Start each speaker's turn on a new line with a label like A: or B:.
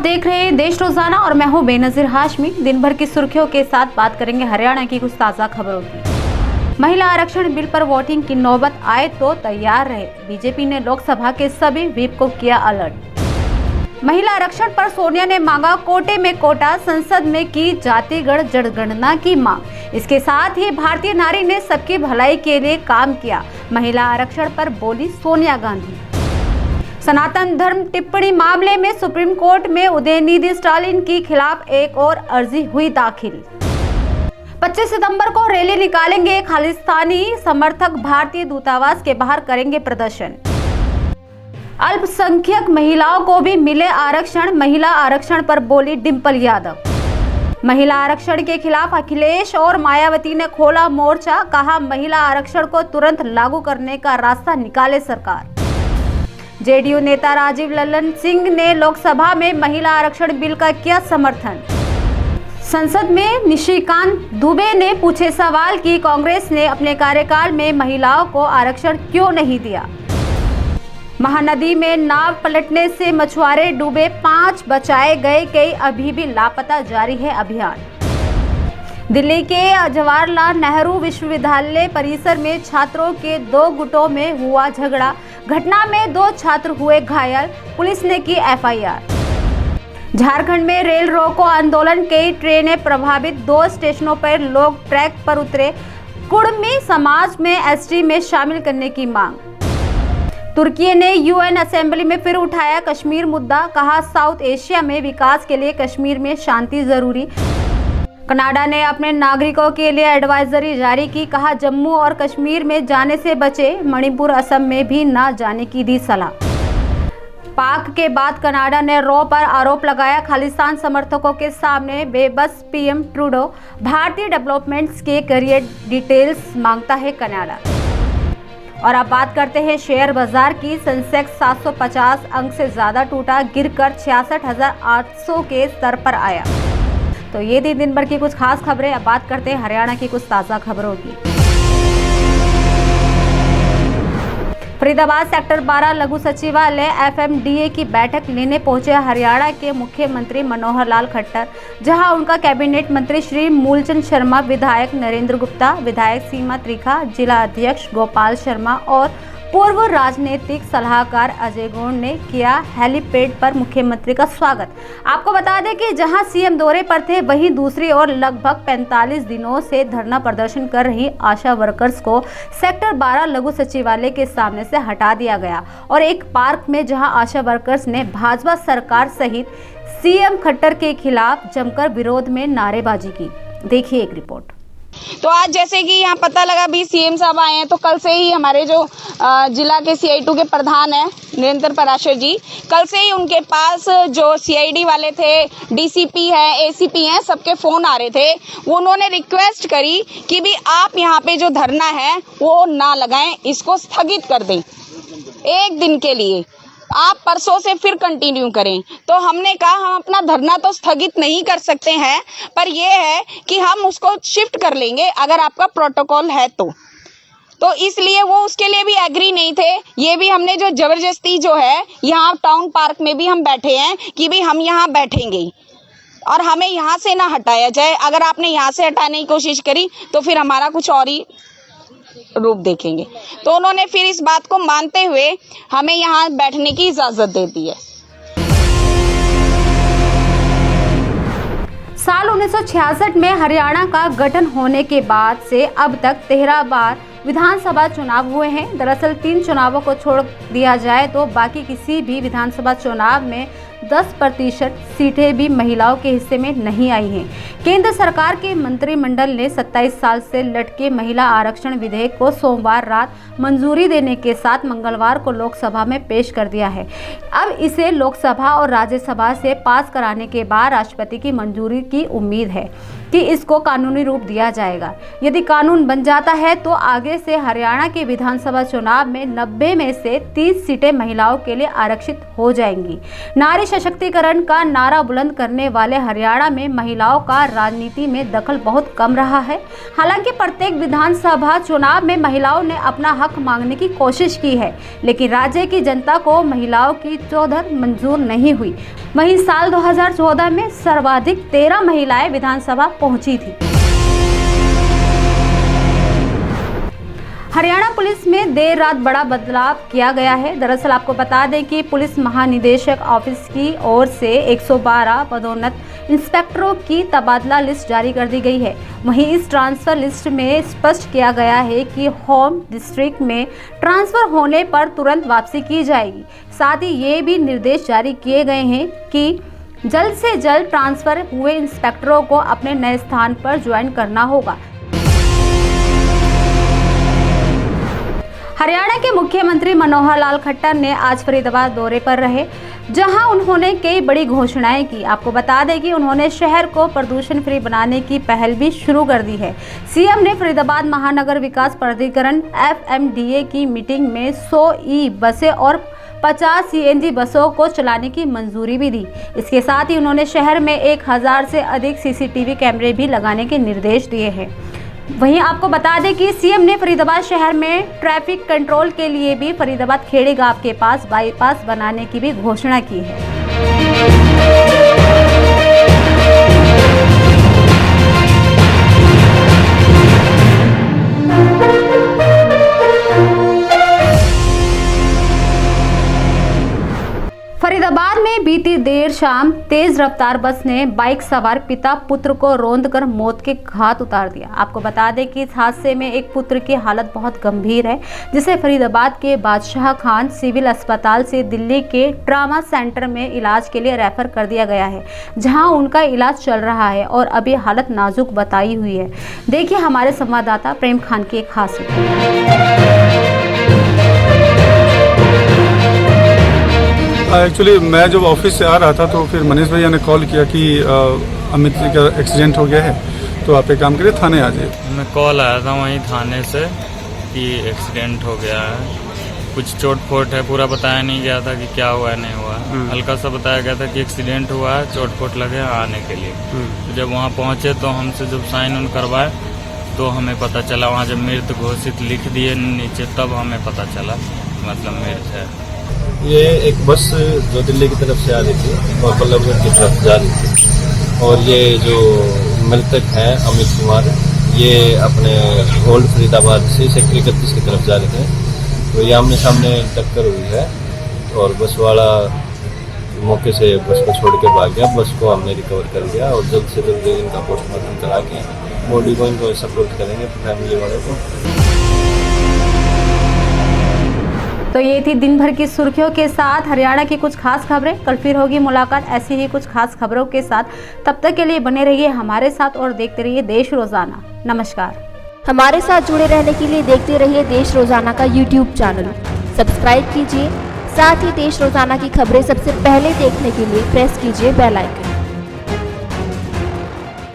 A: देख रहे हैं देश रोजाना और मैं हूं बेनजीर हाशमी। दिन भर की सुर्खियों के साथ बात करेंगे हरियाणा की कुछ ताजा खबरों की। महिला आरक्षण बिल पर वोटिंग की नौबत आए तो तैयार रहे। बीजेपी ने लोकसभा के सभी व्हिप को किया अलर्ट। महिला आरक्षण पर सोनिया ने मांगा कोटे में कोटा, संसद में की जातिगत जनगणना की मांग। इसके साथ ही भारतीय नारी ने सबकी भलाई के लिए काम किया। महिला आरक्षण पर बोली सोनिया गांधी। सनातन धर्म टिप्पणी मामले में सुप्रीम कोर्ट में उदयनिधि स्टालिन के खिलाफ एक और अर्जी हुई दाखिल। 25 सितंबर को रैली निकालेंगे खालिस्तानी समर्थक, भारतीय दूतावास के बाहर करेंगे प्रदर्शन। अल्पसंख्यक महिलाओं को भी मिले आरक्षण, महिला आरक्षण पर बोली डिंपल यादव। महिला आरक्षण के खिलाफ अखिलेश और मायावती ने खोला मोर्चा, कहा महिला आरक्षण को तुरंत लागू करने का रास्ता निकाले सरकार। जेडीयू नेता राजीव लल्लन सिंह ने लोकसभा में महिला आरक्षण बिल का किया समर्थन। संसद में निशिकांत दुबे ने पूछे सवाल कि कांग्रेस ने अपने कार्यकाल में महिलाओं को आरक्षण क्यों नहीं दिया। महानदी में नाव पलटने से मछुआरे डूबे, 5 बचाए गए, कई अभी भी लापता, जारी है अभियान। दिल्ली के जवाहरलाल नेहरू विश्वविद्यालय परिसर में छात्रों के 2 गुटों में हुआ झगड़ा। घटना में 2 छात्र हुए घायल, पुलिस ने की एफआईआर। झारखंड में रेल रोको आंदोलन, कई ट्रेनें प्रभावित, 2 स्टेशनों पर लोग ट्रैक पर उतरे। कुर्मी समाज में एसटी में शामिल करने की मांग। तुर्की ने यूएन असेंबली में फिर उठाया कश्मीर मुद्दा, कहा साउथ एशिया में विकास के लिए कश्मीर में शांति जरूरी। कनाडा ने अपने नागरिकों के लिए एडवाइजरी जारी की, कहा जम्मू और कश्मीर में जाने से बचे, मणिपुर, असम में भी ना जाने की दी सलाह। पाक के बाद कनाडा ने रॉ पर आरोप लगाया, खालिस्तान समर्थकों के सामने बेबस पीएम ट्रूडो। भारतीय डेवलपमेंट्स के करियर डिटेल्स मांगता है कनाडा। और अब बात करते हैं शेयर बाजार की। सेंसेक्स 750 अंक से ज्यादा टूटा, गिरकर 66,800 के स्तर पर आया। तो ये थी दिन भर की कुछ खास खबरें। अब बात करते हैं हरियाणा की कुछ ताजा खबरों की। फरीदाबाद सेक्टर 12 लघु सचिवालय एफएमडीए की बैठक लेने पहुंचे हरियाणा के मुख्यमंत्री मनोहर लाल खट्टर, जहां उनका कैबिनेट मंत्री श्री मूलचंद शर्मा, विधायक नरेंद्र गुप्ता, विधायक सीमा त्रिखा, जिला अध्यक्ष गोपाल शर्मा और पूर्व राजनीतिक सलाहकार अजय गौड़ ने किया हेलीपैड पर मुख्यमंत्री का स्वागत। आपको बता दें कि जहां सीएम दौरे पर थे, वहीं दूसरी ओर लगभग 45 दिनों से धरना प्रदर्शन कर रही आशा वर्कर्स को सेक्टर 12 लघु सचिवालय के सामने से हटा दिया गया और एक पार्क में, जहां आशा वर्कर्स ने भाजपा सरकार सहित सीएम खट्टर के खिलाफ जमकर विरोध में नारेबाजी की। देखिए एक रिपोर्ट।
B: तो आज जैसे कि यहाँ पता लगा भी सीएम साहब आए हैं, तो कल से ही हमारे जो जिला के CI2 के प्रधान हैं निरंतर पराशर जी, कल से ही उनके पास जो CID वाले थे, DCP है, ACP हैं, सबके फोन आ रहे थे। वो उन्होंने रिक्वेस्ट करी कि भी आप यहाँ पे जो धरना है वो ना लगाएं, इसको स्थगित कर दें 1 दिन के लिए, आप परसों से फिर कंटिन्यू करें। तो हमने कहा हम अपना धरना तो स्थगित नहीं कर सकते हैं, पर यह है कि हम उसको शिफ्ट कर लेंगे अगर आपका प्रोटोकॉल है तो इसलिए वो उसके लिए भी एग्री नहीं थे। ये भी हमने जो जबरदस्ती जो है यहाँ टाउन पार्क में भी हम बैठे हैं कि भी हम यहाँ बैठेंगे और हमें यहाँ से ना हटाया जाए। अगर आपने यहाँ से हटाने की कोशिश करी तो फिर हमारा कुछ और ही रूप देखेंगे। तो उन्होंने फिर इस बात को मानते हुए हमें यहाँ बैठने की इजाजत दे दी है।
A: साल 1966 में हरियाणा का गठन होने के बाद से अब तक 13 बार विधानसभा चुनाव हुए हैं। दरअसल 3 चुनावों को छोड़ दिया जाए तो बाकी किसी भी विधानसभा चुनाव में 10% सीटें भी महिलाओं के हिस्से में नहीं आई हैं। केंद्र सरकार के मंत्रिमंडल ने 27 साल से लटके महिला आरक्षण विधेयक को सोमवार रात मंजूरी देने के साथ मंगलवार को लोकसभा में पेश कर दिया है। अब इसे लोकसभा और राज्यसभा से पास कराने के बाद राष्ट्रपति की मंजूरी की उम्मीद है कि इसको कानूनी रूप दिया जाएगा। यदि कानून बन जाता है तो आगे से हरियाणा के विधानसभा चुनाव में 90 में से 30 सीटें महिलाओं के लिए आरक्षित हो जाएंगी। नारी सशक्तिकरण का नारा बुलंद करने वाले हरियाणा में महिलाओं का राजनीति में दखल बहुत कम रहा है। हालांकि प्रत्येक विधानसभा चुनाव में महिलाओं ने अपना हक मांगने की कोशिश की है, लेकिन राज्य की जनता को महिलाओं की चौधर मंजूर नहीं हुई। वहीं साल 2014 में सर्वाधिक 13 महिलाएं विधानसभा पहुंची थी। हरियाणा पुलिस में देर रात बड़ा बदलाव किया गया है। दरअसल आपको बता दें कि पुलिस महानिदेशक ऑफिस की ओर से 112 पदोन्नत इंस्पेक्टरों की तबादला लिस्ट जारी कर दी गई है। वहीं इस ट्रांसफर लिस्ट में स्पष्ट किया गया है कि होम डिस्ट्रिक्ट में ट्रांसफर होने पर तुरंत वापसी की जाएगी। साथ ही ये भी निर्देश जारी किए गए हैं कि जल्द से जल्द ट्रांसफर हुए इंस्पेक्टरों को अपने नए स्थान पर ज्वाइन करना होगा। हरियाणा के मुख्यमंत्री मनोहर लाल खट्टर ने आज फरीदाबाद दौरे पर रहे, जहां उन्होंने कई बड़ी घोषणाएं की। आपको बता दें कि उन्होंने शहर को प्रदूषण फ्री बनाने की पहल भी शुरू कर दी है। सीएम ने फरीदाबाद महानगर विकास प्राधिकरण FMDA की मीटिंग में 100 ई बसें और 50 CNG बसों को चलाने की मंजूरी भी दी। इसके साथ ही उन्होंने शहर में 1000 से अधिक CCTV कैमरे भी लगाने के निर्देश दिए हैं। वहीं आपको बता दें कि सीएम ने फरीदाबाद शहर में ट्रैफिक कंट्रोल के लिए भी फरीदाबाद खेड़ी गांव के पास बाईपास बनाने की भी घोषणा की है। फरीदाबाद में बीती देर शाम तेज रफ्तार बस ने बाइक सवार पिता पुत्र को रौंदकर मौत के घाट उतार दिया। आपको बता दें कि इस हादसे में एक पुत्र की हालत बहुत गंभीर है, जिसे फरीदाबाद के बादशाह खान सिविल अस्पताल से दिल्ली के ट्रामा सेंटर में इलाज के लिए रेफर कर दिया गया है, जहां उनका इलाज चल रहा है और अभी हालत नाजुक बताई हुई है। देखिए हमारे संवाददाता प्रेम खान की एक खास रिपोर्ट।
C: एक्चुअली मैं जब ऑफिस से आ रहा था तो फिर मनीष भैया ने कॉल किया कि अमित जी का एक्सीडेंट हो गया है, तो आप एक काम करिए थाने आ जाइए।
D: मैं कॉल आया था वहीं थाने से कि एक्सीडेंट हो गया है, कुछ चोट फोट है, पूरा बताया नहीं गया था कि क्या हुआ है नहीं हुआ है। हल्का सा बताया गया था कि एक्सीडेंट हुआ है, चोट फोट लगे आने के लिए। तो जब वहाँ पहुँचे तो हमसे जब साइन उन करवाए तो हमें पता चला, वहाँ जब मृत घोषित लिख दिए नीचे तब हमें पता चला मतलब मृत है।
E: ये एक बस जो दिल्ली की तरफ से आ रही थी और बल्लभगढ़ की तरफ जा रही थी, और ये जो मृतक हैं अमित कुमार, ये अपने ओल्ड फरीदाबाद से सेक्टर 31 की तरफ जा रहे थे। तो ये आमने सामने टक्कर हुई है और बस वाला मौके से बस को छोड़ के भाग गया। बस को हमने रिकवर कर लिया और जल्द से जल्द इनका पोस्टमार्टम करा के बॉडी को इनको सपोर्ट करेंगे फैमिली वालों को।
A: तो ये थी दिन भर की सुर्खियों के साथ हरियाणा की कुछ खास खबरें। कल फिर होगी मुलाकात ऐसी ही कुछ खास खबरों के साथ। तब तक के लिए बने रहिए हमारे साथ और देखते रहिए देश रोजाना। नमस्कार।
F: हमारे साथ जुड़े रहने के लिए देखते रहिए देश रोजाना का YouTube चैनल सब्सक्राइब कीजिए। साथ ही देश रोजाना की खबरें सबसे पहले देखने के लिए प्रेस कीजिए बेल आइकन।